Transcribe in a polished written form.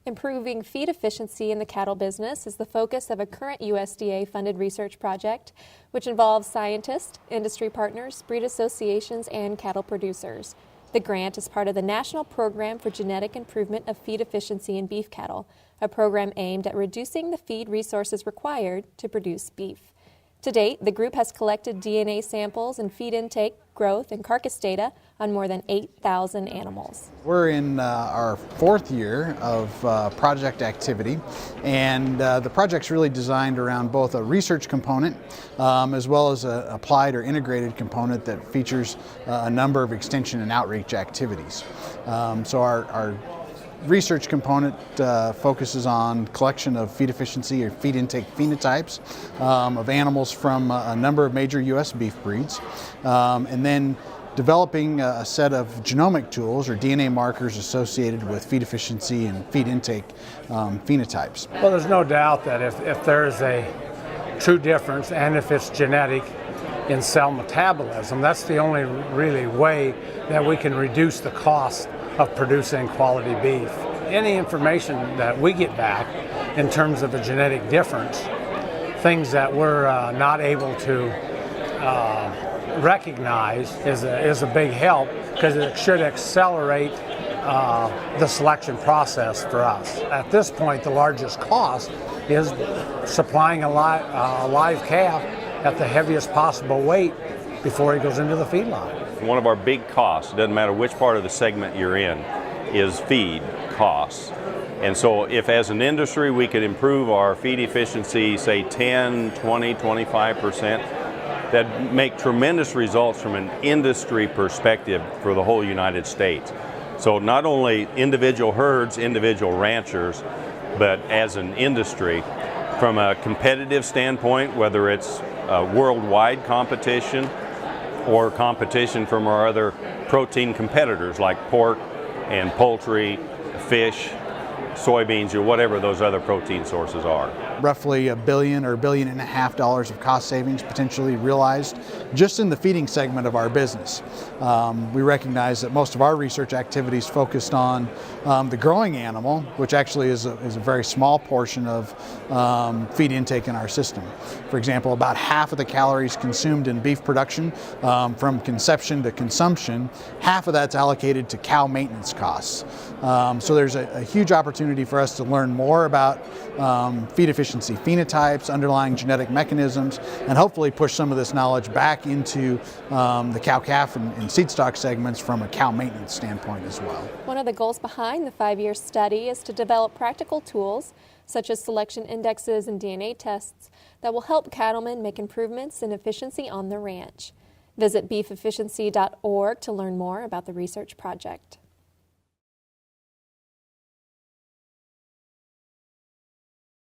Improving feed efficiency in the cattle business is the focus of a current USDA-funded research project, which involves scientists, industry partners, breed associations, and cattle producers. The grant is part of the National Program for Genetic Improvement of Feed Efficiency in Beef Cattle, a program aimed at reducing the feed resources required to produce beef. To date, the group has collected DNA samples and feed intake, growth, and carcass data on more than 8,000 animals. We're in our fourth year of project activity, and the project's really designed around both a research component as well as an applied or integrated component that features a number of extension and outreach activities. So our research component focuses on collection of feed efficiency or feed intake phenotypes of animals from a number of major U.S. beef breeds, and then developing a set of genomic tools or DNA markers associated with feed efficiency and feed intake phenotypes. Well, there's no doubt that if there's a true difference, and if it's genetic in cell metabolism, that's the only really way that we can reduce the cost of producing quality beef. Any information that we get back in terms of a genetic difference, things that we're not able to recognize is a big help, because it should accelerate the selection process for us. At this point, the largest cost is supplying a live calf at the heaviest possible weight before he goes into the feedlot. One of our big costs, it doesn't matter which part of the segment you're in, is feed costs. And so if as an industry we could improve our feed efficiency, say 10, 20, 25%, that'd make tremendous results from an industry perspective for the whole United States. So not only individual herds, individual ranchers, but as an industry, from a competitive standpoint, whether it's worldwide competition or competition from our other protein competitors like pork and poultry, fish, soybeans, or whatever those other protein sources are. Roughly $1 billion or $1.5 billion of cost savings potentially realized just in the feeding segment of our business. We recognize that most of our research activities focused on the growing animal, which actually is a very small portion of feed intake in our system. For example, about half of the calories consumed in beef production from conception to consumption, half of that's allocated to cow maintenance costs. So there's a huge opportunity for us to learn more about feed efficiency phenotypes, underlying genetic mechanisms, and hopefully push some of this knowledge back into the cow-calf and seed stock segments from a cow maintenance standpoint as well. One of the goals behind the 5-year study is to develop practical tools such as selection indexes and DNA tests that will help cattlemen make improvements in efficiency on the ranch. Visit beefefficiency.org to learn more about the research project.